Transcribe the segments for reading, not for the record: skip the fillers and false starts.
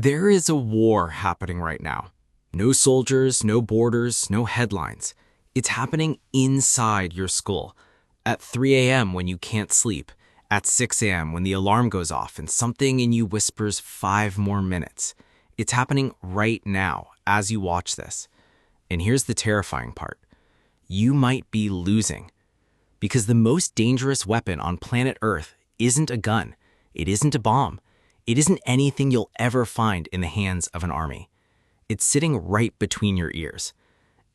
There is a war happening right now. No soldiers, no borders, no headlines. It's happening inside your skull. At 3 a.m. when you can't sleep. At 6 a.m. when the alarm goes off and something in you whispers 5 more minutes. It's happening right now as you watch this. And here's the terrifying part. You might be losing. Because the most dangerous weapon on planet Earth isn't a gun. It isn't a bomb. It isn't anything you'll ever find in the hands of an army. It's sitting right between your ears.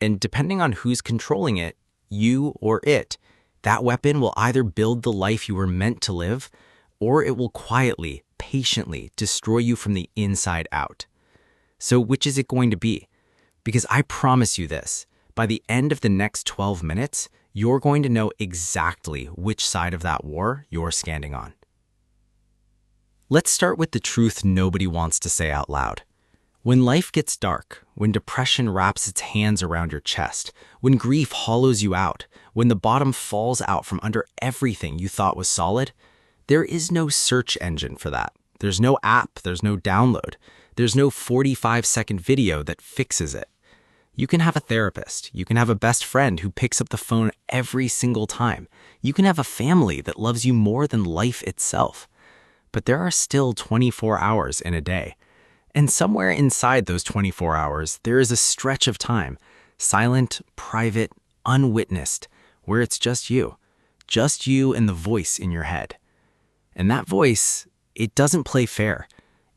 And depending on who's controlling it, you or it, that weapon will either build the life you were meant to live, or it will quietly, patiently destroy you from the inside out. So which is it going to be? Because I promise you this, by the end of the next 12 minutes, you're going to know exactly which side of that war you're standing on. Let's start with the truth nobody wants to say out loud. When life gets dark, when depression wraps its hands around your chest, when grief hollows you out, when the bottom falls out from under everything you thought was solid, there is no search engine for that. There's no app, there's no download, there's no 45-second video that fixes it. You can have a therapist, you can have a best friend who picks up the phone every single time. You can have a family that loves you more than life itself. But there are still 24 hours in a day. And somewhere inside those 24 hours, there is a stretch of time, silent, private, unwitnessed, where it's just you and the voice in your head. And that voice, it doesn't play fair.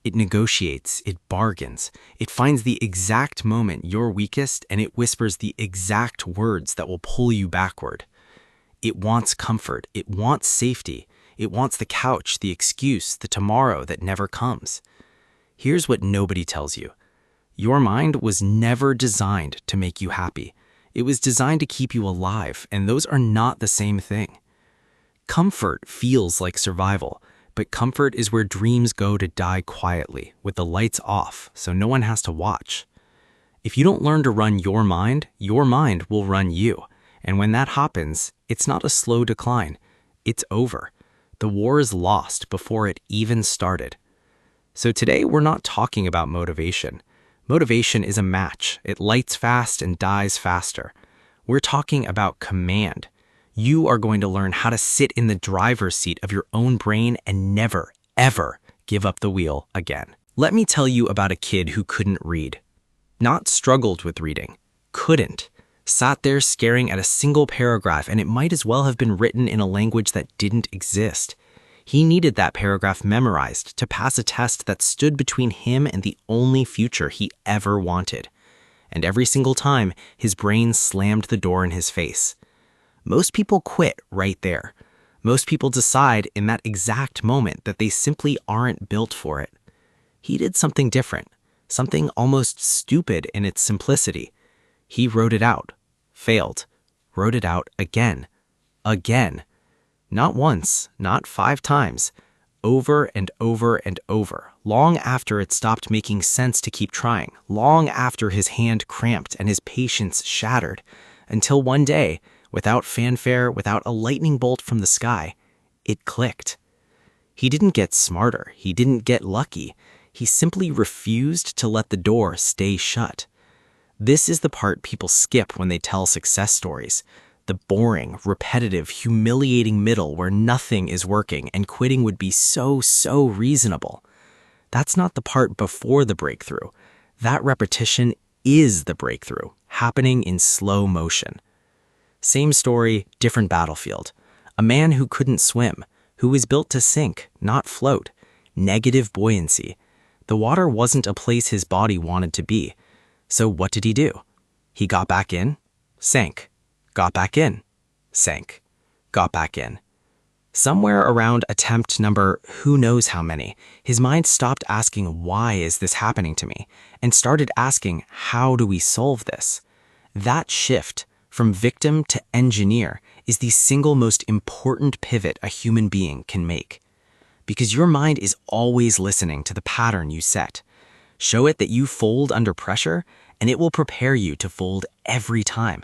It negotiates, it bargains, it finds the exact moment you're weakest, and it whispers the exact words that will pull you backward. It wants comfort, it wants safety, it wants the couch, the excuse, the tomorrow that never comes. Here's what nobody tells you. Your mind was never designed to make you happy. It was designed to keep you alive, and those are not the same thing. Comfort feels like survival, but comfort is where dreams go to die quietly, with the lights off, so no one has to watch. If you don't learn to run your mind will run you. And when that happens, it's not a slow decline. It's over. The war is lost before it even started. So today we're not talking about motivation. Motivation is a match. It lights fast and dies faster. We're talking about command. You are going to learn how to sit in the driver's seat of your own brain and never, ever give up the wheel again. Let me tell you about a kid who couldn't read. Not struggled with reading. Couldn't. Sat there staring at a single paragraph, and it might as well have been written in a language that didn't exist. He needed that paragraph memorized to pass a test that stood between him and the only future he ever wanted. And every single time, his brain slammed the door in his face. Most people quit right there. Most people decide in that exact moment that they simply aren't built for it. He did something different, something almost stupid in its simplicity. He wrote it out, failed, wrote it out again. Not once, not 5 times, over and over and over, long after it stopped making sense to keep trying, long after his hand cramped and his patience shattered, until one day, without fanfare, without a lightning bolt from the sky, it clicked. He didn't get smarter, he didn't get lucky, he simply refused to let the door stay shut. This is the part people skip when they tell success stories. The boring, repetitive, humiliating middle where nothing is working and quitting would be so reasonable. That's not the part before the breakthrough. That repetition is the breakthrough, happening in slow motion. Same story, different battlefield. A man who couldn't swim, who was built to sink, not float. Negative buoyancy. The water wasn't a place his body wanted to be. So what did he do? He got back in, sank. Got back in, sank. Got back in. Somewhere around attempt number who knows how many, his mind stopped asking why is this happening to me and started asking how do we solve this? That shift from victim to engineer is the single most important pivot a human being can make. Because your mind is always listening to the pattern you set. Show it that you fold under pressure, and it will prepare you to fold every time.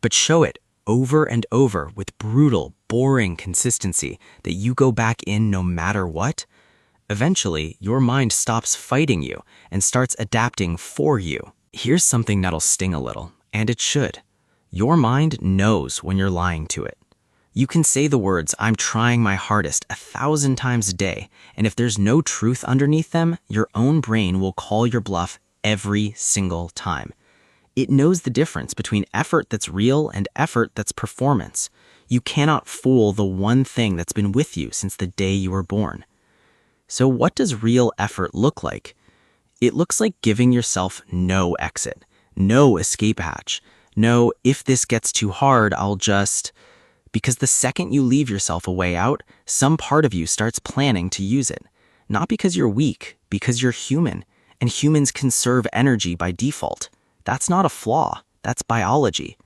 But show it over and over with brutal, boring consistency that you go back in no matter what, Eventually, your mind stops fighting you and starts adapting for you. Here's something that'll sting a little, and it should. Your mind knows when you're lying to it. You can say the words, "I'm trying my hardest," 1,000 times a day, and if there's no truth underneath them, your own brain will call your bluff every single time. It knows the difference between effort that's real and effort that's performance. You cannot fool the one thing that's been with you since the day you were born. So what does real effort look like? It looks like giving yourself no exit, no escape hatch, no "if this gets too hard, I'll just..." Because the second you leave yourself a way out, some part of you starts planning to use it. Not because you're weak, because you're human, and humans conserve energy by default. That's not a flaw, that's biology.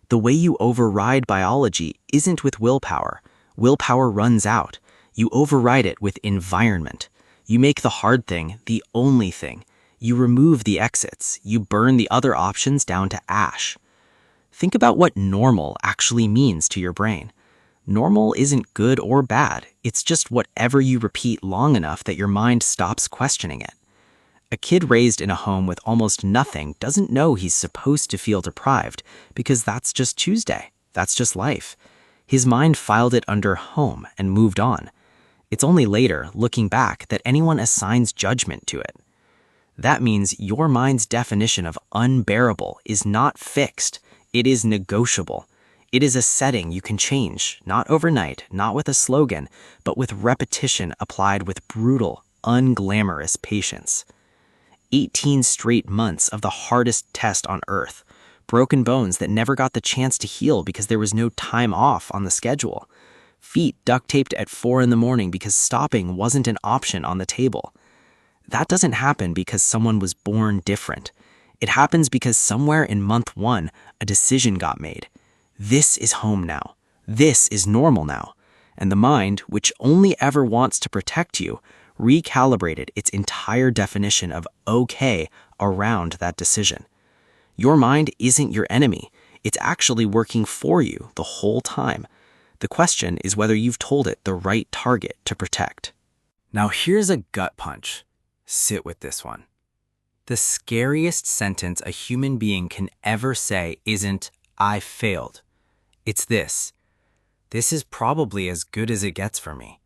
The way you override biology isn't with willpower. Willpower runs out. You override it with environment. You make the hard thing the only thing. You remove the exits. You burn the other options down to ash. Think about what normal actually means to your brain. Normal isn't good or bad. It's just whatever you repeat long enough that your mind stops questioning it. A kid raised in a home with almost nothing doesn't know he's supposed to feel deprived because that's just Tuesday. That's just life. His mind filed it under home and moved on. It's only later, looking back, that anyone assigns judgment to it. That means your mind's definition of unbearable is not fixed. It is negotiable. It is a setting you can change, not overnight, not with a slogan, but with repetition applied with brutal, unglamorous patience. 18 straight months of the hardest test on earth. Broken bones that never got the chance to heal because there was no time off on the schedule. Feet duct taped at 4 a.m. because stopping wasn't an option on the table. That doesn't happen because someone was born different. It happens because somewhere in month 1, a decision got made. This is home now. This is normal now. And the mind, which only ever wants to protect you, recalibrated its entire definition of okay around that decision. Your mind isn't your enemy. It's actually working for you the whole time. The question is whether you've told it the right target to protect. Now here's a gut punch. Sit with this one. The scariest sentence a human being can ever say isn't, "I failed." It's this. "This is probably as good as it gets for me."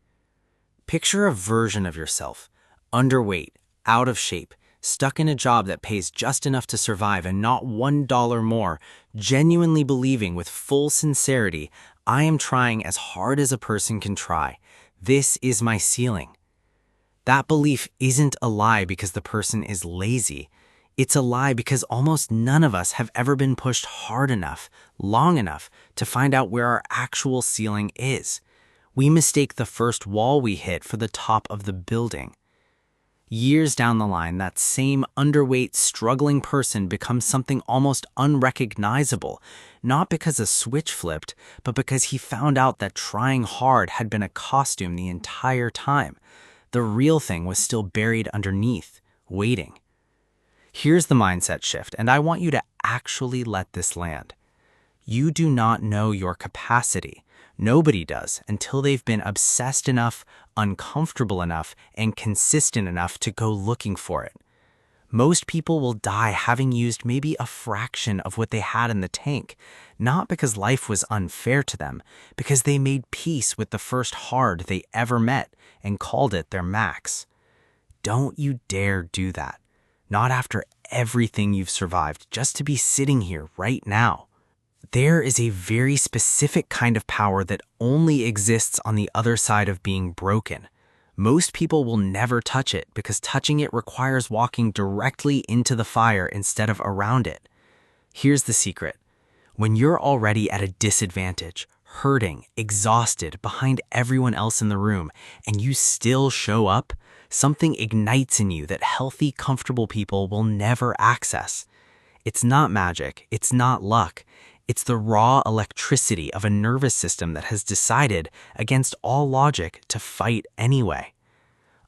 Picture a version of yourself, underweight, out of shape, stuck in a job that pays just enough to survive and not $1 more, genuinely believing with full sincerity, "I am trying as hard as a person can try. This is my ceiling." That belief isn't a lie because the person is lazy. It's a lie because almost none of us have ever been pushed hard enough, long enough to find out where our actual ceiling is. We mistake the first wall we hit for the top of the building. Years down the line, that same underweight, struggling person becomes something almost unrecognizable, not because a switch flipped, but because he found out that trying hard had been a costume the entire time. The real thing was still buried underneath, waiting. Here's the mindset shift, and I want you to actually let this land. You do not know your capacity. Nobody does until they've been obsessed enough, uncomfortable enough, and consistent enough to go looking for it. Most people will die having used maybe a fraction of what they had in the tank, not because life was unfair to them, because they made peace with the first hard they ever met and called it their max. Don't you dare do that. Not after everything you've survived, just to be sitting here right now. There is a very specific kind of power that only exists on the other side of being broken. Most people will never touch it because touching it requires walking directly into the fire instead of around it. Here's the secret. When you're already at a disadvantage, hurting, exhausted, behind everyone else in the room, and you still show up, something ignites in you that healthy, comfortable people will never access. It's not magic. It's not luck. It's the raw electricity of a nervous system that has decided, against all logic, to fight anyway.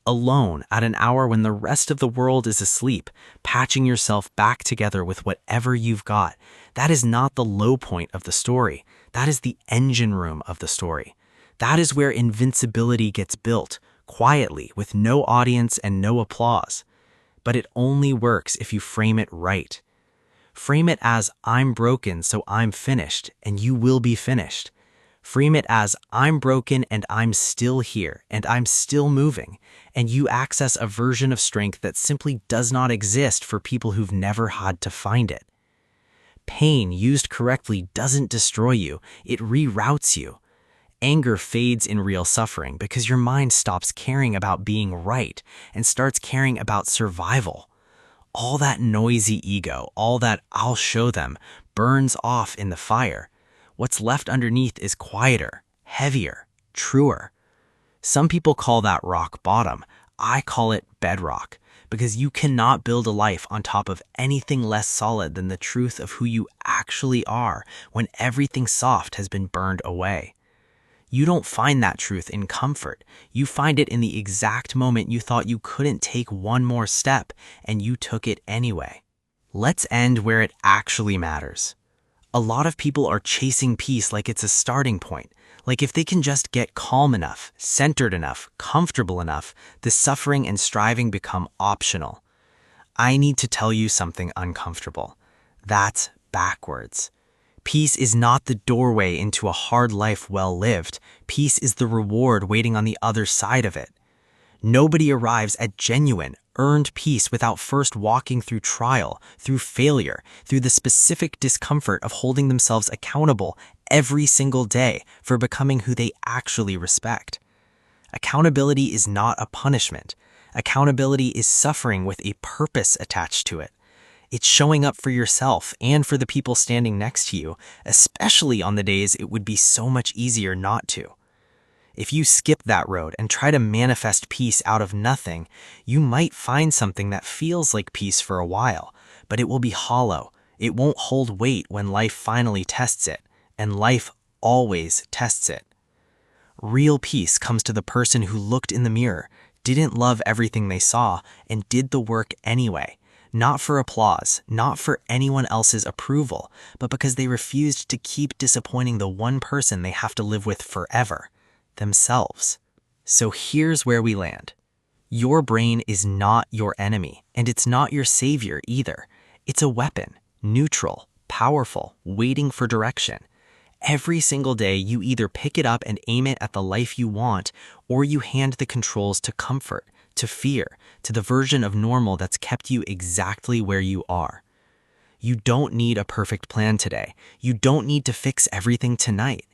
Alone at an hour when the rest of the world is asleep, patching yourself back together with whatever you've got, that is not the low point of the story. That is the engine room of the story. That is where invincibility gets built, quietly, with no audience and no applause. But it only works if you frame it right. Frame it as, I'm broken, so I'm finished, and you will be finished. Frame it as, I'm broken and I'm still here, and I'm still moving, and you access a version of strength that simply does not exist for people who've never had to find it. Pain, used correctly, doesn't destroy you, it reroutes you. Anger fades in real suffering because your mind stops caring about being right and starts caring about survival. All that noisy ego, all that I'll show them, burns off in the fire. What's left underneath is quieter, heavier, truer. Some people call that rock bottom. I call it bedrock, because you cannot build a life on top of anything less solid than the truth of who you actually are when everything soft has been burned away. You don't find that truth in comfort. You find it in the exact moment you thought you couldn't take one more step, and you took it anyway. Let's end where it actually matters. A lot of people are chasing peace like it's a starting point. Like if they can just get calm enough, centered enough, comfortable enough, the suffering and striving become optional. I need to tell you something uncomfortable. That's backwards. Peace is not the doorway into a hard life well lived. Peace is the reward waiting on the other side of it. Nobody arrives at genuine, earned peace without first walking through trial, through failure, through the specific discomfort of holding themselves accountable every single day for becoming who they actually respect. Accountability is not a punishment. Accountability is suffering with a purpose attached to it. It's showing up for yourself and for the people standing next to you, especially on the days it would be so much easier not to. If you skip that road and try to manifest peace out of nothing, you might find something that feels like peace for a while, but it will be hollow. It won't hold weight when life finally tests it, and life always tests it. Real peace comes to the person who looked in the mirror, didn't love everything they saw, and did the work anyway. Not for applause, not for anyone else's approval, but because they refused to keep disappointing the one person they have to live with forever, themselves. So here's where we land. Your brain is not your enemy, and it's not your savior either. It's a weapon, neutral, powerful, waiting for direction. Every single day, you either pick it up and aim it at the life you want, or you hand the controls to comfort, to fear, to the version of normal that's kept you exactly where you are. You don't need a perfect plan today. You don't need to fix everything tonight.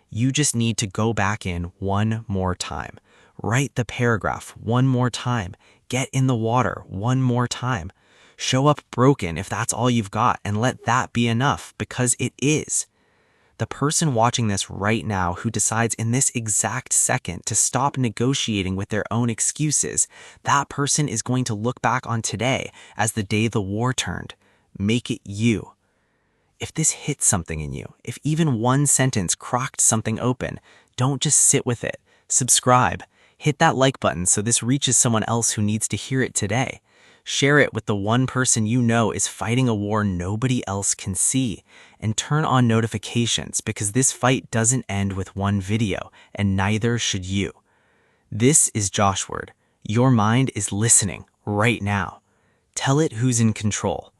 You just need to go back in one more time. Write the paragraph one more time. Get in the water one more time. Show up broken if that's all you've got, and let that be enough, because it is. The person watching this right now who decides in this exact second to stop negotiating with their own excuses, that person is going to look back on today as the day the war turned. Make it you. If this hits something in you, if even one sentence cracked something open, don't just sit with it. Subscribe. Hit that like button so this reaches someone else who needs to hear it today. Share it with the one person you know is fighting a war nobody else can see. And turn on notifications, because this fight doesn't end with one video, and neither should you. This is JoshWord. Your mind is listening right now. Tell it who's in control.